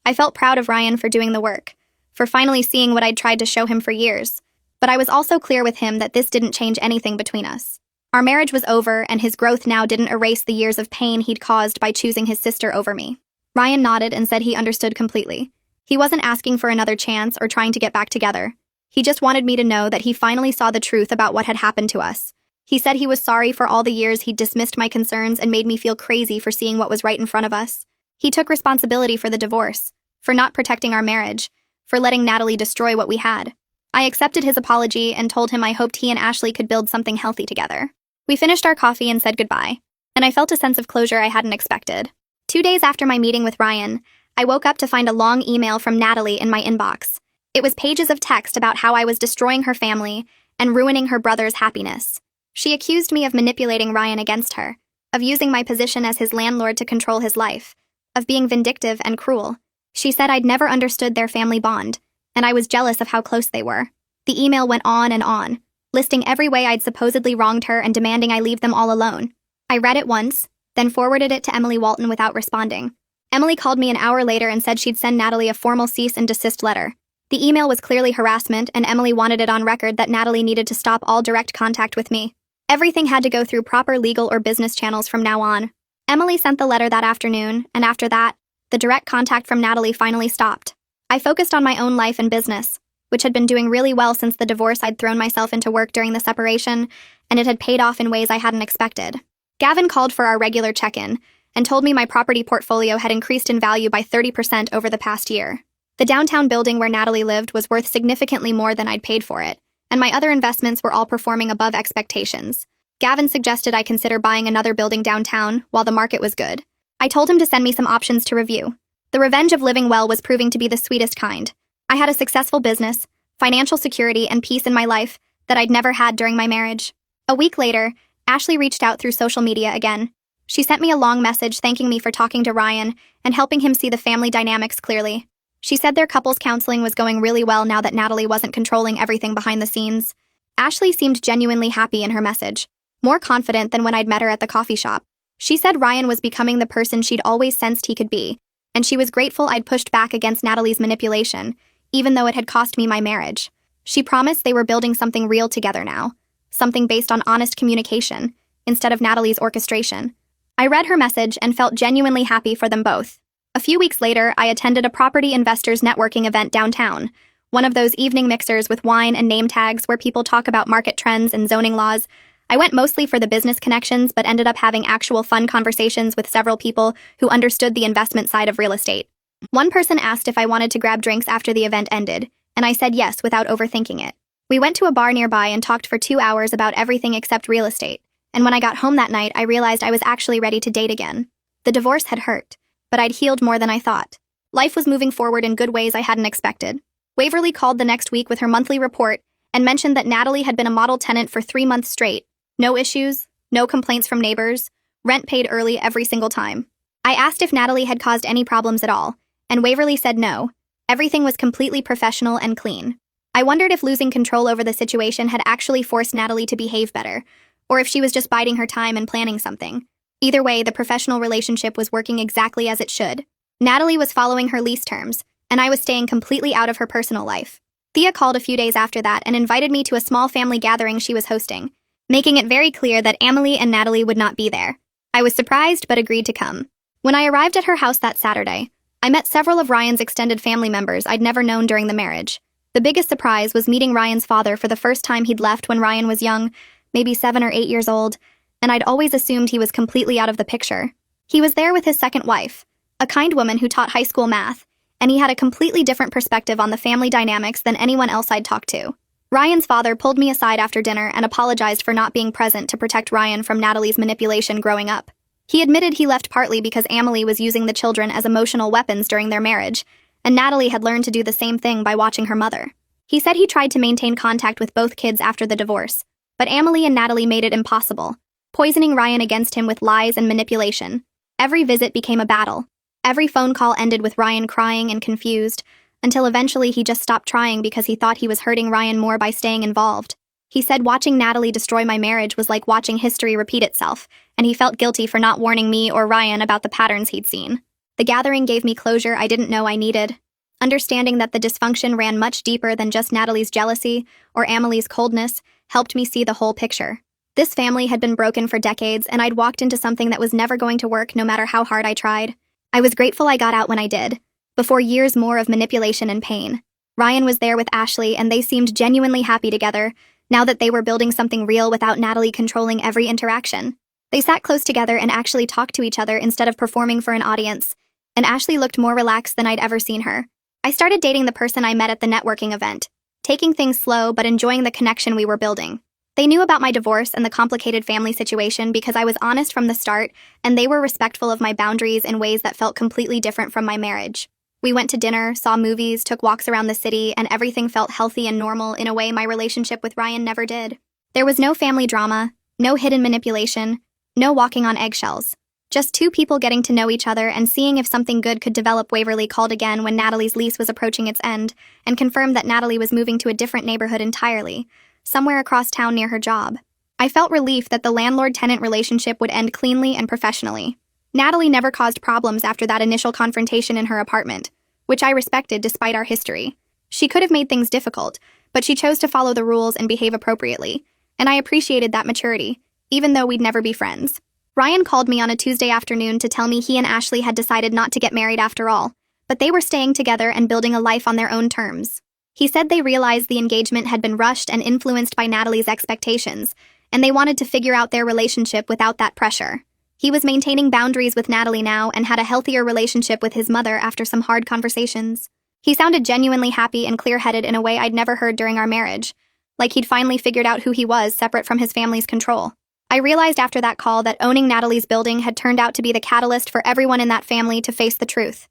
I felt proud of Ryan for doing the work, for finally seeing what I'd tried to show him for years. But I was also clear with him that this didn't change anything between us. Our marriage was over, and his growth now didn't erase the years of pain he'd caused by choosing his sister over me. Ryan nodded and said he understood completely. He wasn't asking for another chance or trying to get back together. He just wanted me to know that he finally saw the truth about what had happened to us. He said he was sorry for all the years he'd dismissed my concerns and made me feel crazy for seeing what was right in front of us. He took responsibility for the divorce, for not protecting our marriage, for letting Natalie destroy what we had. I accepted his apology and told him I hoped he and Ashley could build something healthy together. We finished our coffee and said goodbye, and I felt a sense of closure I hadn't expected. 2 days after my meeting with Ryan, I woke up to find a long email from Natalie in my inbox. It was pages of text about how I was destroying her family and ruining her brother's happiness. She accused me of manipulating Ryan against her, of using my position as his landlord to control his life, of being vindictive and cruel. She said I'd never understood their family bond, and I was jealous of how close they were. The email went on and on, listing every way I'd supposedly wronged her and demanding I leave them all alone. I read it once, then forwarded it to Emily Walton without responding. Emily called me an hour later and said she'd send Natalie a formal cease and desist letter. The email was clearly harassment, and Emily wanted it on record that Natalie needed to stop all direct contact with me. Everything had to go through proper legal or business channels from now on. Emily sent the letter that afternoon, and after that, the direct contact from Natalie finally stopped. I focused on my own life and business, which had been doing really well since the divorce. I'd thrown myself into work during the separation, and it had paid off in ways I hadn't expected. Gavin called for our regular check-in and told me my property portfolio had increased in value by 30% over the past year. The downtown building where Natalie lived was worth significantly more than I'd paid for it, and my other investments were all performing above expectations. Gavin suggested I consider buying another building downtown while the market was good. I told him to send me some options to review. The revenge of living well was proving to be the sweetest kind. I had a successful business, financial security, and peace in my life that I'd never had during my marriage. A week later, Ashley reached out through social media again. She sent me a long message thanking me for talking to Ryan and helping him see the family dynamics clearly. She said their couples counseling was going really well now that Natalie wasn't controlling everything behind the scenes. Ashley seemed genuinely happy in her message, more confident than when I'd met her at the coffee shop. She said Ryan was becoming the person she'd always sensed he could be, and she was grateful I'd pushed back against Natalie's manipulation, even though it had cost me my marriage. She promised they were building something real together now, something based on honest communication, instead of Natalie's orchestration. I read her message and felt genuinely happy for them both. A few weeks later, I attended a property investors networking event downtown, one of those evening mixers with wine and name tags where people talk about market trends and zoning laws. I went mostly for the business connections, but ended up having actual fun conversations with several people who understood the investment side of real estate. One person asked if I wanted to grab drinks after the event ended, and I said yes without overthinking it. We went to a bar nearby and talked for 2 hours about everything except real estate, and when I got home that night, I realized I was actually ready to date again. The divorce had hurt, but I'd healed more than I thought. Life was moving forward in good ways I hadn't expected. Waverly called the next week with her monthly report and mentioned that Natalie had been a model tenant for 3 months straight. No issues, no complaints from neighbors, rent paid early every single time. I asked if Natalie had caused any problems at all, and Waverly said no. Everything was completely professional and clean. I wondered if losing control over the situation had actually forced Natalie to behave better, or if she was just biding her time and planning something. Either way, the professional relationship was working exactly as it should. Natalie was following her lease terms, and I was staying completely out of her personal life. Thea called a few days after that and invited me to a small family gathering she was hosting, making it very clear that Emily and Natalie would not be there. I was surprised but agreed to come. When I arrived at her house that Saturday, I met several of Ryan's extended family members I'd never known during the marriage. The biggest surprise was meeting Ryan's father for the first time. He'd left when Ryan was young, maybe 7 or 8 years old, and I'd always assumed he was completely out of the picture. He was there with his second wife, a kind woman who taught high school math, and he had a completely different perspective on the family dynamics than anyone else I'd talked to. Ryan's father pulled me aside after dinner and apologized for not being present to protect Ryan from Natalie's manipulation growing up. He admitted he left partly because Emily was using the children as emotional weapons during their marriage, and Natalie had learned to do the same thing by watching her mother. He said he tried to maintain contact with both kids after the divorce, but Emily and Natalie made it impossible, poisoning Ryan against him with lies and manipulation. Every visit became a battle. Every phone call ended with Ryan crying and confused, until eventually he just stopped trying because he thought he was hurting Ryan more by staying involved. He said watching Natalie destroy my marriage was like watching history repeat itself, and he felt guilty for not warning me or Ryan about the patterns he'd seen. The gathering gave me closure I didn't know I needed. Understanding that the dysfunction ran much deeper than just Natalie's jealousy or Emily's coldness helped me see the whole picture. This family had been broken for decades, and I'd walked into something that was never going to work no matter how hard I tried. I was grateful I got out when I did, before years more of manipulation and pain. Ryan was there with Ashley, and they seemed genuinely happy together, now that they were building something real without Natalie controlling every interaction. They sat close together and actually talked to each other instead of performing for an audience, and Ashley looked more relaxed than I'd ever seen her. I started dating the person I met at the networking event, taking things slow but enjoying the connection we were building. They knew about my divorce and the complicated family situation because I was honest from the start, and they were respectful of my boundaries in ways that felt completely different from my marriage. We went to dinner, saw movies, took walks around the city, and everything felt healthy and normal in a way my relationship with Ryan never did. There was no family drama, no hidden manipulation, no walking on eggshells. Just two people getting to know each other and seeing if something good could develop. Waverly called again when Natalie's lease was approaching its end and confirmed that Natalie was moving to a different neighborhood entirely, somewhere across town near her job. I felt relief that the landlord-tenant relationship would end cleanly and professionally. Natalie never caused problems after that initial confrontation in her apartment, which I respected despite our history. She could have made things difficult, but she chose to follow the rules and behave appropriately, and I appreciated that maturity, even though we'd never be friends. Ryan called me on a Tuesday afternoon to tell me he and Ashley had decided not to get married after all, but they were staying together and building a life on their own terms. He said they realized the engagement had been rushed and influenced by Natalie's expectations, and they wanted to figure out their relationship without that pressure. He was maintaining boundaries with Natalie now and had a healthier relationship with his mother after some hard conversations. He sounded genuinely happy and clear-headed in a way I'd never heard during our marriage, like he'd finally figured out who he was separate from his family's control. I realized after that call that owning Natalie's building had turned out to be the catalyst for everyone in that family to face the truth.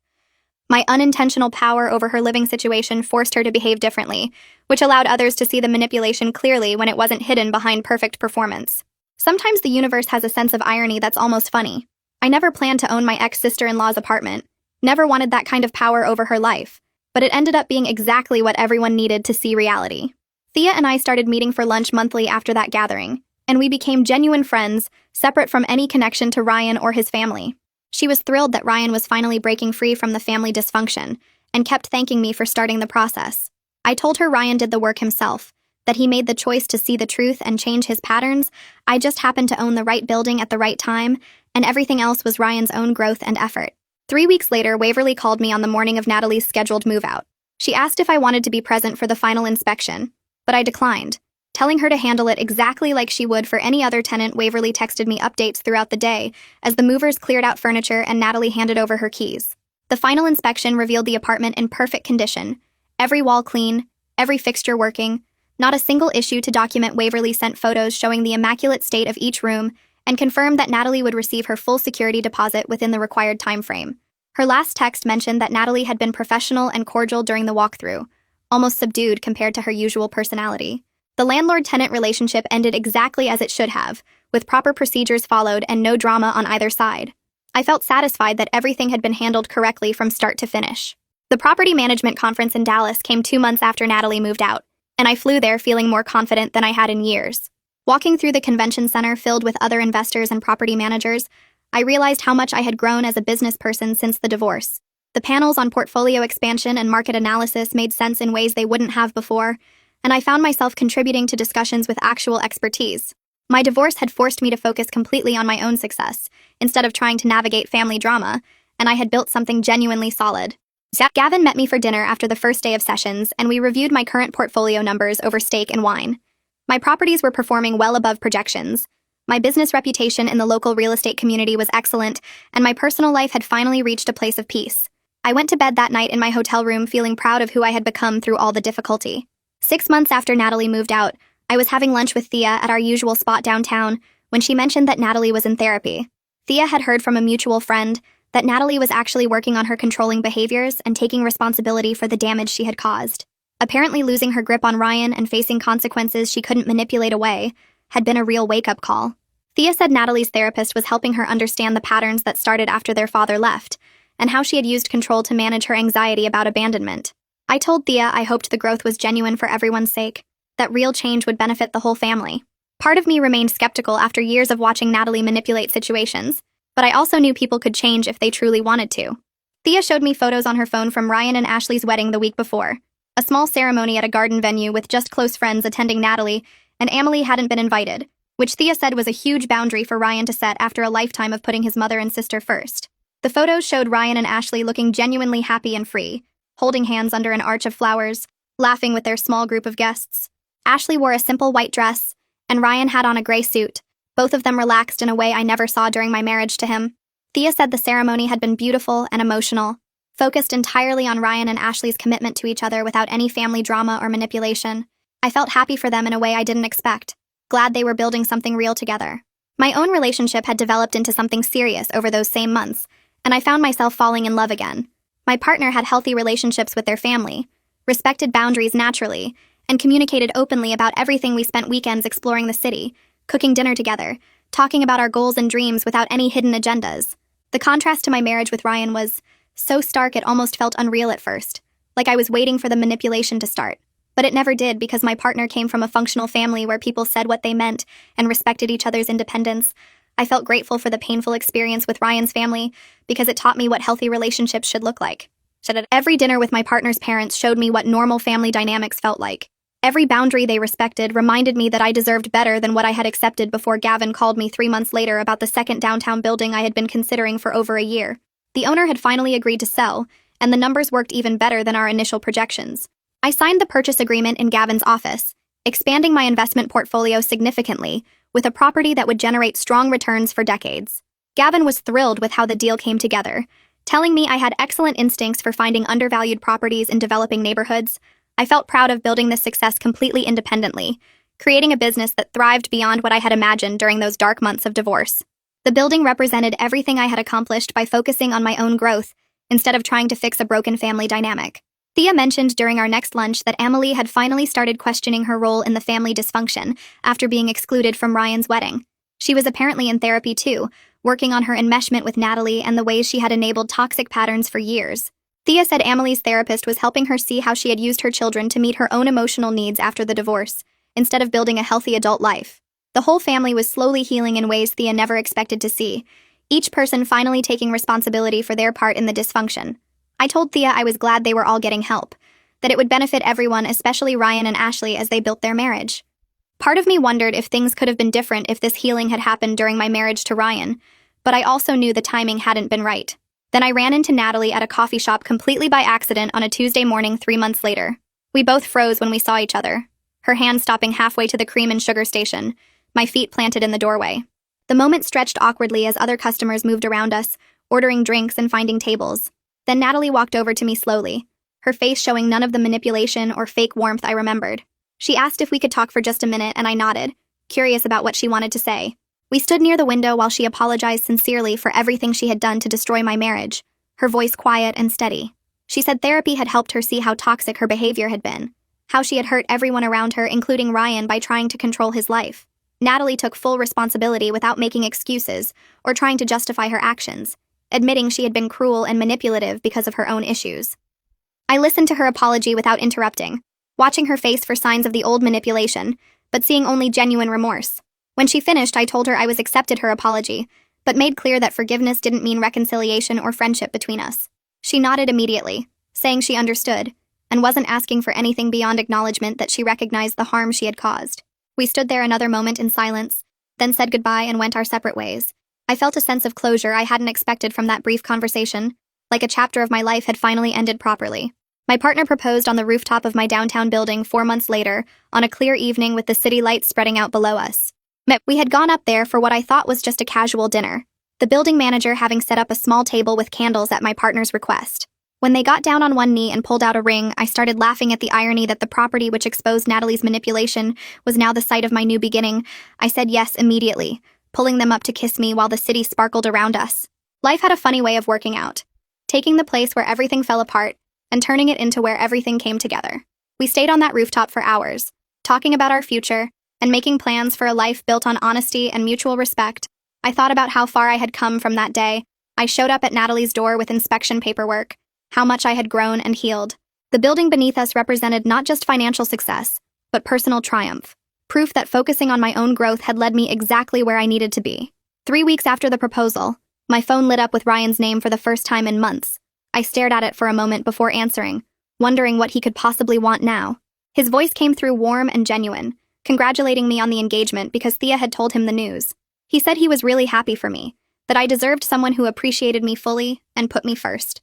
My unintentional power over her living situation forced her to behave differently, which allowed others to see the manipulation clearly when it wasn't hidden behind perfect performance. Sometimes the universe has a sense of irony that's almost funny. I never planned to own my ex-sister-in-law's apartment, never wanted that kind of power over her life, but it ended up being exactly what everyone needed to see reality. Thea and I started meeting for lunch monthly after that gathering, and we became genuine friends, separate from any connection to Ryan or his family. She was thrilled that Ryan was finally breaking free from the family dysfunction, and kept thanking me for starting the process. I told her Ryan did the work himself, that he made the choice to see the truth and change his patterns. I just happened to own the right building at the right time, and everything else was Ryan's own growth and effort. 3 weeks later, Waverly called me on the morning of Natalie's scheduled move-out. She asked if I wanted to be present for the final inspection, but I declined, telling her to handle it exactly like she would for any other tenant. Waverly texted me updates throughout the day as the movers cleared out furniture and Natalie handed over her keys. The final inspection revealed the apartment in perfect condition, every wall clean, every fixture working, not a single issue to document. Waverly sent photos showing the immaculate state of each room and confirmed that Natalie would receive her full security deposit within the required time frame. Her last text mentioned that Natalie had been professional and cordial during the walkthrough, almost subdued compared to her usual personality. The landlord-tenant relationship ended exactly as it should have, with proper procedures followed and no drama on either side. I felt satisfied that everything had been handled correctly from start to finish. The property management conference in Dallas came 2 months after Natalie moved out, and I flew there feeling more confident than I had in years. Walking through the convention center filled with other investors and property managers, I realized how much I had grown as a business person since the divorce. The panels on portfolio expansion and market analysis made sense in ways they wouldn't have before, and I found myself contributing to discussions with actual expertise. My divorce had forced me to focus completely on my own success, instead of trying to navigate family drama, and I had built something genuinely solid. Gavin met me for dinner after the first day of sessions, and we reviewed my current portfolio numbers over steak and wine. My properties were performing well above projections. My business reputation in the local real estate community was excellent, and my personal life had finally reached a place of peace. I went to bed that night in my hotel room feeling proud of who I had become through all the difficulty. 6 months after Natalie moved out, I was having lunch with Thea at our usual spot downtown when she mentioned that Natalie was in therapy. Thea had heard from a mutual friend that Natalie was actually working on her controlling behaviors and taking responsibility for the damage she had caused. Apparently losing her grip on Ryan and facing consequences she couldn't manipulate away had been a real wake-up call. Thea said Natalie's therapist was helping her understand the patterns that started after their father left, and how she had used control to manage her anxiety about abandonment. I told Thea I hoped the growth was genuine for everyone's sake, that real change would benefit the whole family. Part of me remained skeptical after years of watching Natalie manipulate situations, but I also knew people could change if they truly wanted to. Thea showed me photos on her phone from Ryan and Ashley's wedding the week before, a small ceremony at a garden venue with just close friends attending Natalie, and Emily hadn't been invited, which Thea said was a huge boundary for Ryan to set after a lifetime of putting his mother and sister first. The photos showed Ryan and Ashley looking genuinely happy and free, holding hands under an arch of flowers, laughing with their small group of guests. Ashley wore a simple white dress, and Ryan had on a gray suit, both of them relaxed in a way I never saw during my marriage to him. Thea said the ceremony had been beautiful and emotional, focused entirely on Ryan and Ashley's commitment to each other without any family drama or manipulation. I felt happy for them in a way I didn't expect, glad they were building something real together. My own relationship had developed into something serious over those same months, and I found myself falling in love again. My partner had healthy relationships with their family, respected boundaries naturally, and communicated openly about everything. We spent weekends exploring the city, cooking dinner together, talking about our goals and dreams without any hidden agendas. The contrast to my marriage with Ryan was so stark it almost felt unreal at first, like I was waiting for the manipulation to start. But it never did because my partner came from a functional family where people said what they meant and respected each other's independence. I felt grateful for the painful experience with Ryan's family because it taught me what healthy relationships should look like. Every dinner with my partner's parents showed me what normal family dynamics felt like. Every boundary they respected reminded me that I deserved better than what I had accepted before Gavin called me 3 months later about the second downtown building I had been considering for over a year. The owner had finally agreed to sell, and the numbers worked even better than our initial projections. I signed the purchase agreement in Gavin's office, expanding my investment portfolio significantly, with a property that would generate strong returns for decades. Gavin was thrilled with how the deal came together, telling me I had excellent instincts for finding undervalued properties in developing neighborhoods. I felt proud of building this success completely independently, creating a business that thrived beyond what I had imagined during those dark months of divorce. The building represented everything I had accomplished by focusing on my own growth, instead of trying to fix a broken family dynamic. Thea mentioned during our next lunch that Emily had finally started questioning her role in the family dysfunction after being excluded from Ryan's wedding. She was apparently in therapy too, working on her enmeshment with Natalie and the ways she had enabled toxic patterns for years. Thea said Emily's therapist was helping her see how she had used her children to meet her own emotional needs after the divorce, instead of building a healthy adult life. The whole family was slowly healing in ways Thea never expected to see, each person finally taking responsibility for their part in the dysfunction. I told Thea I was glad they were all getting help, that it would benefit everyone, especially Ryan and Ashley, as they built their marriage. Part of me wondered if things could have been different if this healing had happened during my marriage to Ryan, but I also knew the timing hadn't been right. Then I ran into Natalie at a coffee shop completely by accident on a Tuesday morning 3 months later. We both froze when we saw each other, her hand stopping halfway to the cream and sugar station, my feet planted in the doorway. The moment stretched awkwardly as other customers moved around us, ordering drinks and finding tables. Then Natalie walked over to me slowly, her face showing none of the manipulation or fake warmth I remembered. She asked if we could talk for just a minute, and I nodded, curious about what she wanted to say. We stood near the window while she apologized sincerely for everything she had done to destroy my marriage, her voice quiet and steady. She said therapy had helped her see how toxic her behavior had been, how she had hurt everyone around her, including Ryan, by trying to control his life. Natalie took full responsibility without making excuses or trying to justify her actions, admitting she had been cruel and manipulative because of her own issues. I listened to her apology without interrupting, watching her face for signs of the old manipulation, but seeing only genuine remorse. When she finished, I told her I was accepted her apology, but made clear that forgiveness didn't mean reconciliation or friendship between us. She nodded immediately, saying she understood, and wasn't asking for anything beyond acknowledgement that she recognized the harm she had caused. We stood there another moment in silence, then said goodbye and went our separate ways. I felt a sense of closure I hadn't expected from that brief conversation, like a chapter of my life had finally ended properly. My partner proposed on the rooftop of my downtown building 4 months later, on a clear evening with the city lights spreading out below us. We had gone up there for what I thought was just a casual dinner, the building manager having set up a small table with candles at my partner's request. When they got down on one knee and pulled out a ring, I started laughing at the irony that the property which exposed Natalie's manipulation was now the site of my new beginning. I said yes immediately, pulling them up to kiss me while the city sparkled around us. Life had a funny way of working out, taking the place where everything fell apart and turning it into where everything came together. We stayed on that rooftop for hours, talking about our future and making plans for a life built on honesty and mutual respect. I thought about how far I had come from that day. I showed up at Natalie's door with inspection paperwork, how much I had grown and healed. The building beneath us represented not just financial success, but personal triumph, proof that focusing on my own growth had led me exactly where I needed to be. 3 weeks after the proposal, my phone lit up with Ryan's name for the first time in months. I stared at it for a moment before answering, wondering what he could possibly want now. His voice came through warm and genuine, congratulating me on the engagement because Thea had told him the news. He said he was really happy for me, that I deserved someone who appreciated me fully and put me first.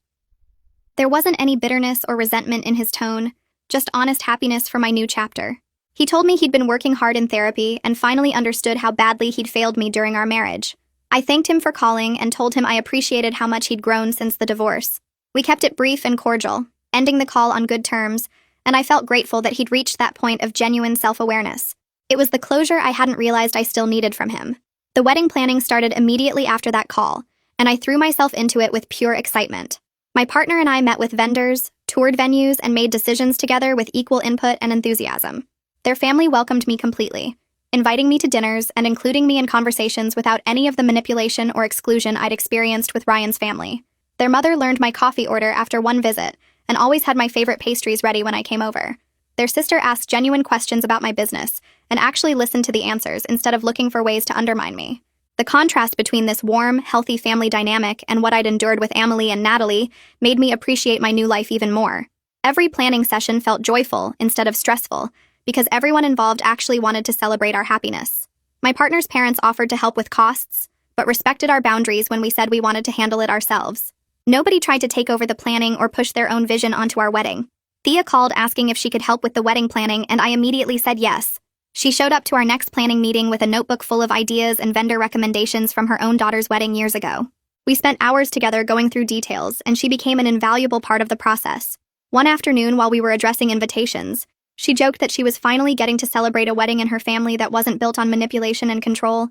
There wasn't any bitterness or resentment in his tone, just honest happiness for my new chapter. He told me he'd been working hard in therapy and finally understood how badly he'd failed me during our marriage. I thanked him for calling and told him I appreciated how much he'd grown since the divorce. We kept it brief and cordial, ending the call on good terms, and I felt grateful that he'd reached that point of genuine self-awareness. It was the closure I hadn't realized I still needed from him. The wedding planning started immediately after that call, and I threw myself into it with pure excitement. My partner and I met with vendors, toured venues, and made decisions together with equal input and enthusiasm. Their family welcomed me completely, inviting me to dinners and including me in conversations without any of the manipulation or exclusion I'd experienced with Ryan's family. Their mother learned my coffee order after one visit and always had my favorite pastries ready when I came over. Their sister asked genuine questions about my business and actually listened to the answers instead of looking for ways to undermine me. The contrast between this warm, healthy family dynamic and what I'd endured with Amelie and Natalie made me appreciate my new life even more. Every planning session felt joyful instead of stressful because everyone involved actually wanted to celebrate our happiness. My partner's parents offered to help with costs, but respected our boundaries when we said we wanted to handle it ourselves. Nobody tried to take over the planning or push their own vision onto our wedding. Thea called asking if she could help with the wedding planning, and I immediately said yes. She showed up to our next planning meeting with a notebook full of ideas and vendor recommendations from her own daughter's wedding years ago. We spent hours together going through details, and she became an invaluable part of the process. One afternoon, while we were addressing invitations, she joked that she was finally getting to celebrate a wedding in her family that wasn't built on manipulation and control.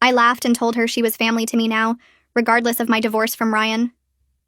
I laughed and told her she was family to me now, regardless of my divorce from Ryan.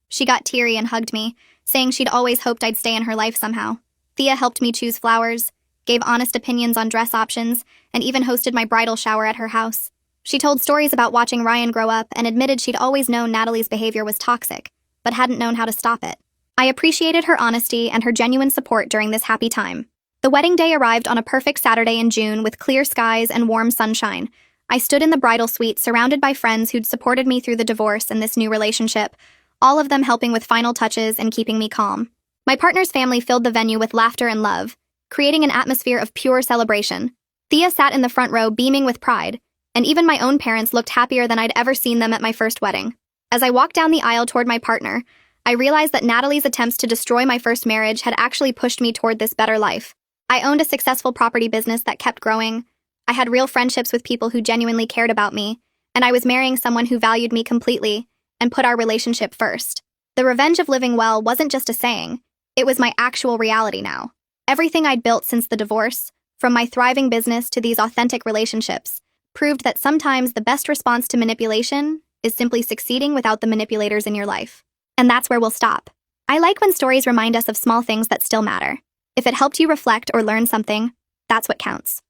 She got teary and hugged me, saying she'd always hoped I'd stay in her life somehow. Thea helped me choose flowers, gave honest opinions on dress options, and even hosted my bridal shower at her house. She told stories about watching Ryan grow up and admitted she'd always known Natalie's behavior was toxic, but hadn't known how to stop it. I appreciated her honesty and her genuine support during this happy time. The wedding day arrived on a perfect Saturday in June with clear skies and warm sunshine. I stood in the bridal suite surrounded by friends who'd supported me through the divorce and this new relationship, all of them helping with final touches and keeping me calm. My partner's family filled the venue with laughter and love, creating an atmosphere of pure celebration. Thea sat in the front row beaming with pride, and even my own parents looked happier than I'd ever seen them at my first wedding. As I walked down the aisle toward my partner, I realized that Natalie's attempts to destroy my first marriage had actually pushed me toward this better life. I owned a successful property business that kept growing. I had real friendships with people who genuinely cared about me, and I was marrying someone who valued me completely and put our relationship first. The revenge of living well wasn't just a saying, it was my actual reality now. Everything I'd built since the divorce, from my thriving business to these authentic relationships, proved that sometimes the best response to manipulation is simply succeeding without the manipulators in your life. And that's where we'll stop. I like when stories remind us of small things that still matter. If it helped you reflect or learn something, that's what counts.